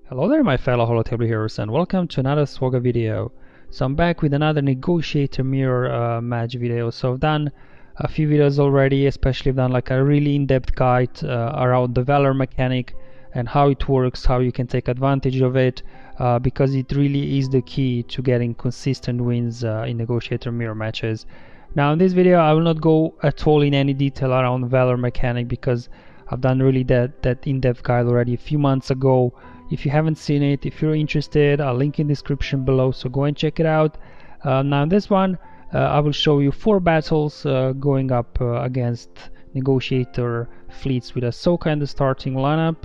Hello there my fellow holotable heroes and welcome to another SWGOH video. So I'm back with another Negotiator mirror match video. So I've done a few videos already, especially I've done like a really in-depth guide around the Valor mechanic and how it works, how you can take advantage of it, because it really is the key to getting consistent wins in Negotiator mirror matches. Now in this video I will not go at all in any detail around Valor mechanic because I've done really that in-depth guide already a few months ago. If you haven't seen it, if you're interested, I'll link in the description below, so go and check it out. Now in this one I will show you 4 battles going up against Negotiator fleets with Ahsoka in the starting lineup.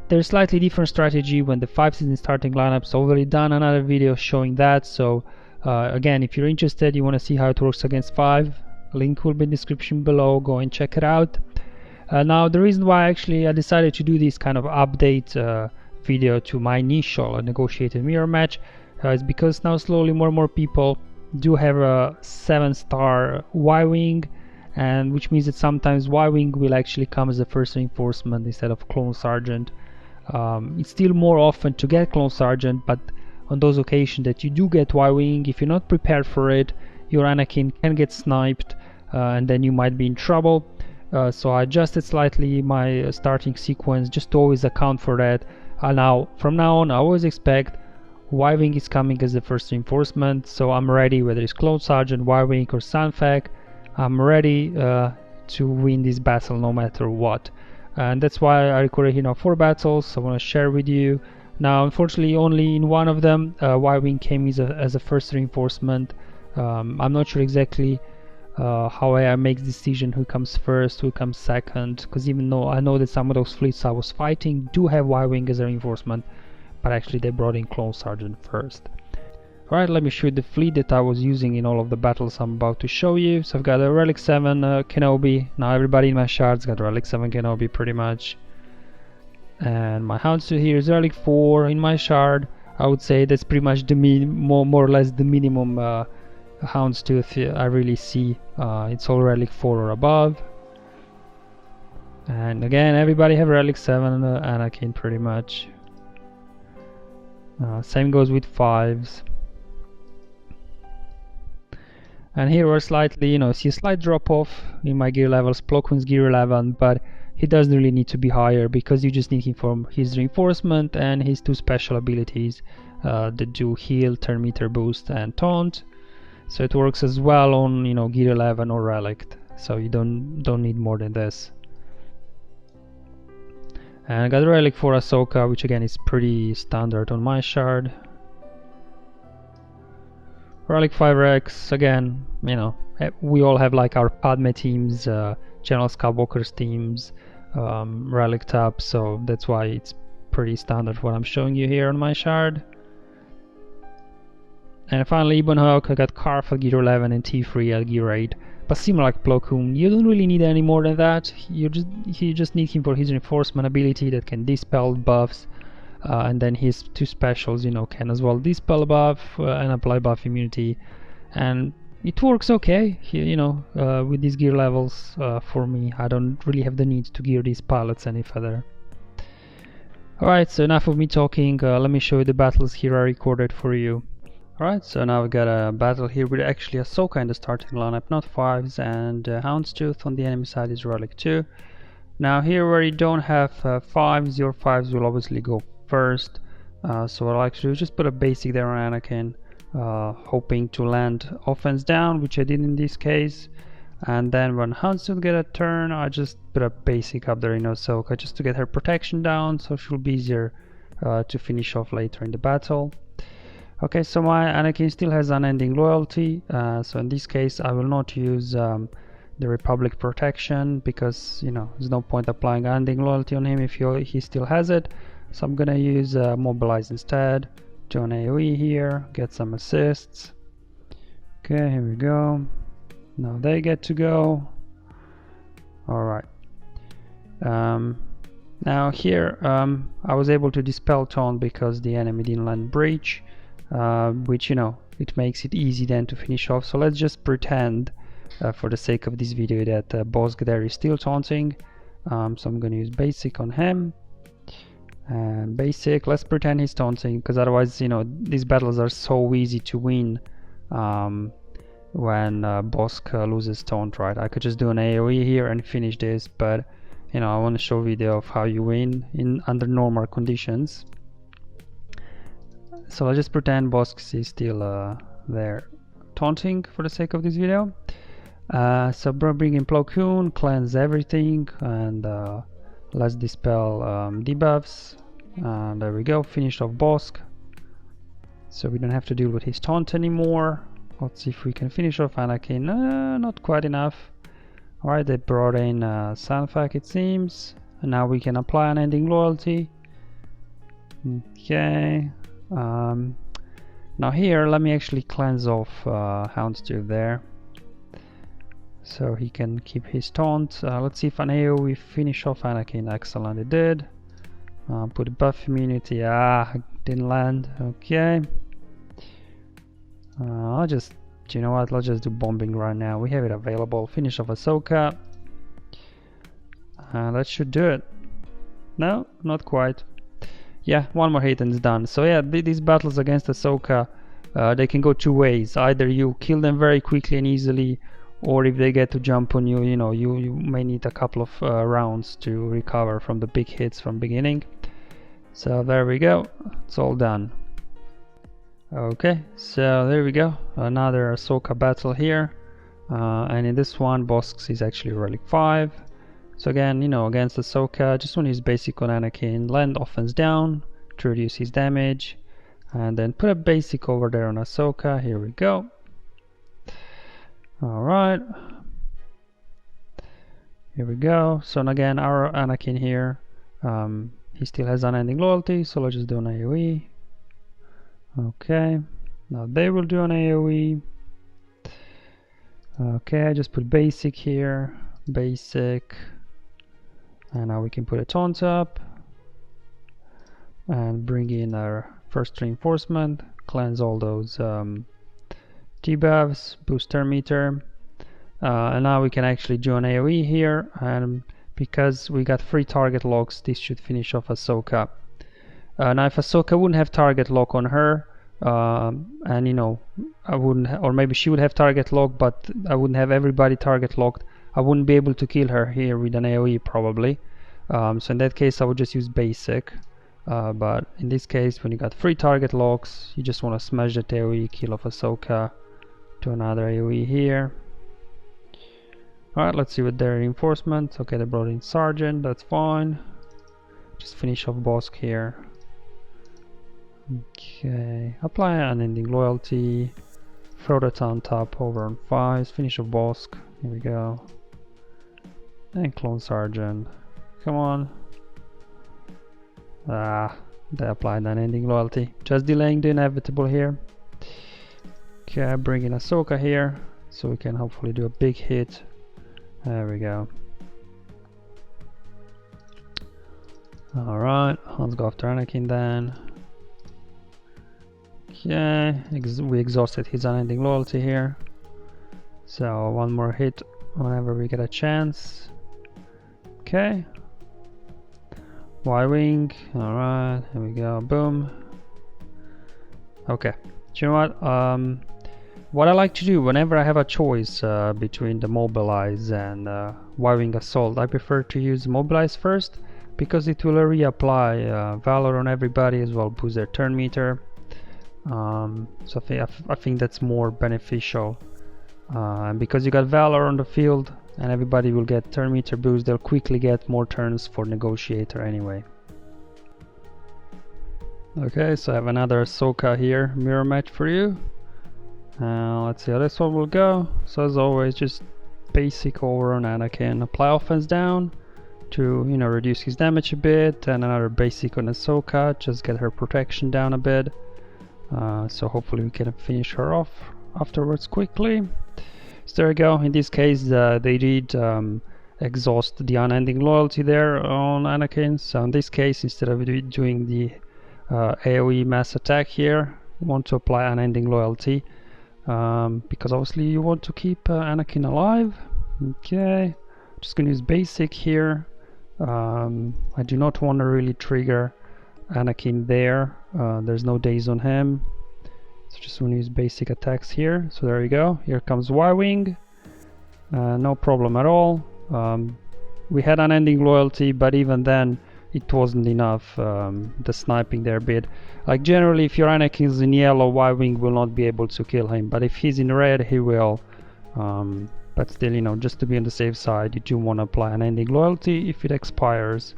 There's slightly different strategy when the 5 is in starting lineup, so I've already done another video showing that. So again, if you're interested, you want to see how it works against 5, link will be in the description below, go and check it out. Now the reason why I decided to do this kind of update video to my initial Negotiated mirror match is because now slowly more and more people do have a 7-star Y-Wing, and which means that sometimes Y-Wing will actually come as a first reinforcement instead of Clone Sergeant. It's still more often to get Clone Sergeant, but on those occasions that you do get Y-Wing, if you're not prepared for it, your Anakin can get sniped and then you might be in trouble. So I adjusted slightly my starting sequence just to always account for that. Now from now on I always expect Y-Wing is coming as the first reinforcement, so I'm ready, whether it's Clone Sergeant, Y-Wing or Sanfec, I'm ready to win this battle no matter what. And that's why I recorded here now 4 battles I want to share with you. Now unfortunately only in one of them Y-Wing came as a first reinforcement. I'm not sure exactly how I make decision who comes first, who comes second, because even though I know that some of those fleets I was fighting do have Y-Wing as a reinforcement, but actually they brought in Clone Sergeant first. Alright, let me show you the fleet that I was using in all of the battles I'm about to show you. So I've got a Relic 7 Kenobi. Now everybody in my shards got Relic 7 Kenobi pretty much. And my Hound here is Relic 4 in my shard. I would say that's pretty much the more or less the minimum Houndstooth I really see. It's all Relic 4 or above. And again, everybody have Relic 7 Anakin pretty much. Same goes with 5s. And here we're slightly, see a slight drop off in my gear levels. Plo Koon's gear 11, but he doesn't really need to be higher because you just need him for his reinforcement and his 2 special abilities that do heal, turn meter boost and taunt. So it works as well on gear 11 or relic, so you don't need more than this. And I got a relic for Ahsoka, which again is pretty standard on my shard. Relic 5Rex, again, we all have like our Padme teams, General Skywalker's teams, relic tab, so that's why it's pretty standard what I'm showing you here on my shard. And finally, Ibn Hawk, I got Carf at gear 11 and T3 at gear 8. But similar like Plo Koon, you don't really need any more than that. You just need him for his reinforcement ability that can dispel buffs. And then his 2 specials, can as well dispel buff and apply buff immunity. And it works okay, with these gear levels for me. I don't really have the need to gear these pilots any further. Alright, so enough of me talking. Let me show you the battles here I recorded for you. Alright, so now we got a battle here with actually Ahsoka in the starting lineup, not 5s, and Houndstooth on the enemy side is Relic 2. Now here where you don't have 5s, your 5s will obviously go first. So what I'll actually do is just put a basic there on Anakin, hoping to land offense down, which I did in this case. And then when Houndstooth get a turn, I just put a basic up there in Ahsoka just to get her protection down, so she'll be easier to finish off later in the battle. Okay, so my Anakin still has unending loyalty, so in this case I will not use the Republic protection because there's no point applying unending loyalty on him if he still has it. So I'm gonna use mobilize instead, do an AoE here, get some assists. Okay, here we go. Now they get to go. Alright. Now here I was able to dispel taunt because the enemy didn't land breach. Which it makes it easy then to finish off. So let's just pretend for the sake of this video that Boss there is still taunting. So I'm going to use basic on him, And basic, let's pretend he's taunting, because otherwise, you know, these battles are so easy to win when Bosk loses taunt, right? I could just do an AoE here and finish this, but you know, I want to show a video of how you win in under normal conditions. So let's just pretend Bosk is still there taunting for the sake of this video. So bring in Plo Koon, cleanse everything, and let's dispel debuffs. And there we go, finished off Bosk. So we don't have to deal with his taunt anymore. Let's see if we can finish off Anakin. Not quite enough. Alright, they brought in Sanfak, it seems. And now we can apply Unending Loyalty. Okay. Now here, let me actually cleanse off Hound there, so he can keep his taunt. Let's see if an AoE finish off Anakin. Excellent, it did. Put buff immunity. Didn't land. Okay. I'll just, you know what, let's just do bombing right now. We have it available. Finish off Ahsoka. That should do it. No, not quite. Yeah, one more hit and it's done. So yeah, these battles against Ahsoka, they can go two ways. Either you kill them very quickly and easily, or if they get to jump on you, you know, you may need a couple of rounds to recover from the big hits from beginning. So there we go, it's all done. Okay, so there we go, another Ahsoka battle here, and in this one Bosk is actually relic 5. So again, you know, against Ahsoka, just want to use basic on Anakin, land offense down to reduce his damage, and then put a basic over there on Ahsoka. Here we go. Alright, here we go. So again, our Anakin here, he still has Unending Loyalty, so let's just do an AoE. Okay, now they will do an AoE. Okay, I just put basic here, basic, and now we can put a taunt up and bring in our first reinforcement, cleanse all those debuffs, boost turn meter, and now we can actually do an AoE here, and because we got 3 target locks, this should finish off Ahsoka. Now if Ahsoka wouldn't have target lock on her, and you know, I wouldn't or maybe she would have target lock, but I wouldn't have everybody target locked, I wouldn't be able to kill her here with an AoE probably. So in that case I would just use basic, but in this case when you got 3 target locks, you just want to smash that AoE, kill off Ahsoka. Do another AoE here. Alright, let's see what their reinforcement. Okay, they brought in Sergeant, that's fine. Just finish off Bosk here. Okay, apply Unending Loyalty, throw that on top over on 5s, finish off Bosk, here we go. And clone Sergeant, come on. They applied Unending Loyalty, just delaying the inevitable here. Okay, bring in Ahsoka here, so we can hopefully do a big hit. There we go. Alright, let's go after Anakin then. Okay, we exhausted his Unending Loyalty here. So one more hit whenever we get a chance. Okay. Y-Wing, alright, here we go, boom. Okay, do you know what I like to do whenever I have a choice between the Mobilize and Y-Wing Assault, I prefer to use Mobilize first, because it will reapply Valor on everybody as well, boost their turn meter. So I think that's more beneficial, and because you got Valor on the field and everybody will get turn meter boost, they'll quickly get more turns for Negotiator anyway. Okay, so I have another Ahsoka here, mirror match for you. Let's see how this one will go. So as always, just basic over on Anakin, apply offense down to, you know, reduce his damage a bit, and another basic on Ahsoka, just get her protection down a bit. So hopefully we can finish her off afterwards quickly. So there we go. In this case they did exhaust the Unending Loyalty there on Anakin. So in this case, instead of doing the AoE mass attack here, you want to apply Unending Loyalty, because obviously you want to keep Anakin alive. Okay, just gonna use basic here. I do not want to really trigger Anakin there. There's no daze on him, so just want to use basic attacks here. So there you go. Here comes Y-Wing. No problem at all. We had unending loyalty, but even then it wasn't enough. The sniping there bit. Like generally, if your Anakin's in yellow, Y-Wing will not be able to kill him, but if he's in red, he will. But still, you know, just to be on the safe side, you do want to apply unending loyalty if it expires.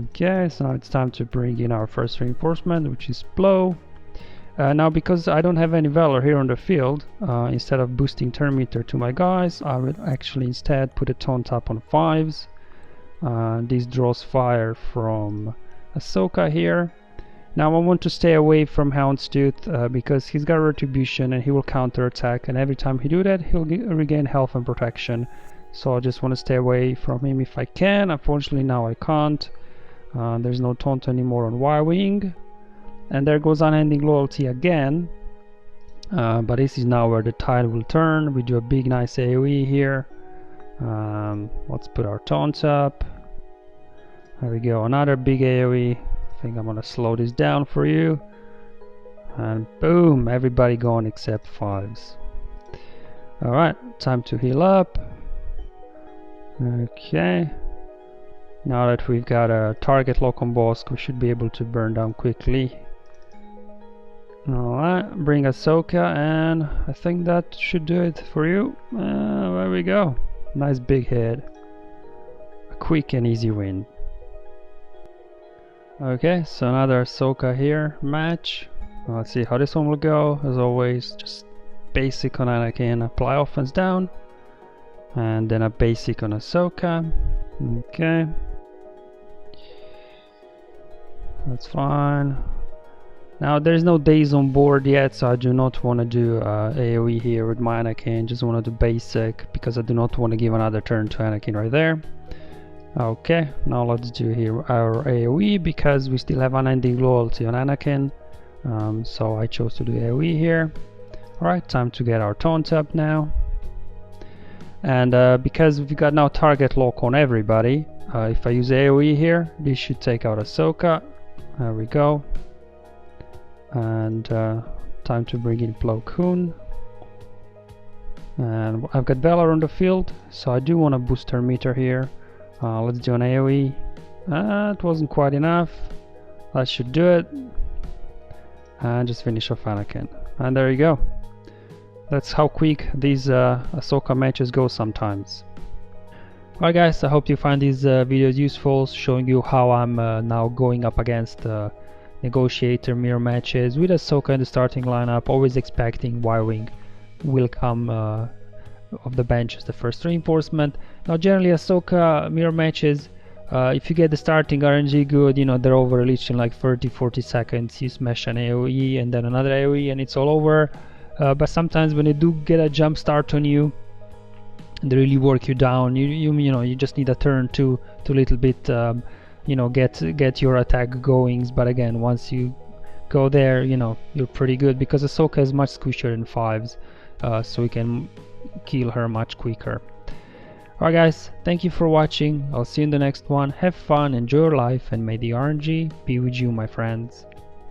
Okay, so now it's time to bring in our first reinforcement, which is Blow. Now, because I don't have any Valor here on the field, instead of boosting turn meter to my guys, I will actually instead put a taunt up on 5s. This draws fire from Ahsoka here. Now I want to stay away from Houndstooth because he's got Retribution and he will counter attack, and every time he do that he'll regain health and protection. So I just want to stay away from him if I can. Unfortunately now I can't. There's no taunt anymore on Y-Wing. And there goes unending loyalty again. But this is now where the tide will turn. We do a big nice AoE here. Let's put our taunt up. There we go, another big AoE. I think I'm gonna slow this down for you. And boom, everybody gone except 5s. Alright, time to heal up. Okay. Now that we've got a target lock on Bosk, we should be able to burn down quickly. Alright, bring Ahsoka, and I think that should do it for you. There we go. Nice big hit. A quick and easy win. Okay, so another Ahsoka here match. Let's see how this one will go. As always, just basic on Anakin, apply offense down, and then a basic on Ahsoka. Okay, that's fine. Now there's no days on board yet, so I do not want to do AoE here with my Anakin. Just want to do basic because I do not want to give another turn to Anakin right there. Okay, now let's do here our AoE because we still have unending loyalty on Anakin. So I chose to do AoE here. Alright, time to get our taunt up now. And because we've got now target lock on everybody, if I use AoE here, this should take out Ahsoka. There we go. And time to bring in Plo Koon. And I've got Valor on the field, so I do want to boost her meter here. Let's do an AoE. It wasn't quite enough. That should do it. And just finish off Anakin. And there you go. That's how quick these Ahsoka matches go sometimes. Alright guys, I hope you find these videos useful, showing you how I'm now going up against Negotiator mirror matches with Ahsoka in the starting lineup, always expecting Y-Wing will come of the bench as the first reinforcement. Now generally Ahsoka mirror matches, if you get the starting RNG good, you know, they're over at least in like 30-40 seconds. You smash an AoE and then another AoE and it's all over. But sometimes when they do get a jump start on you, they really work you down. You know, you just need a turn to little bit you know, get your attack goings. But again, once you go there, you know, you're pretty good because Ahsoka is much squishier in 5s, so we can kill her much quicker. Alright guys, thank you for watching. I'll see you in the next one. Have fun, enjoy your life, and may the RNG be with you, my friends.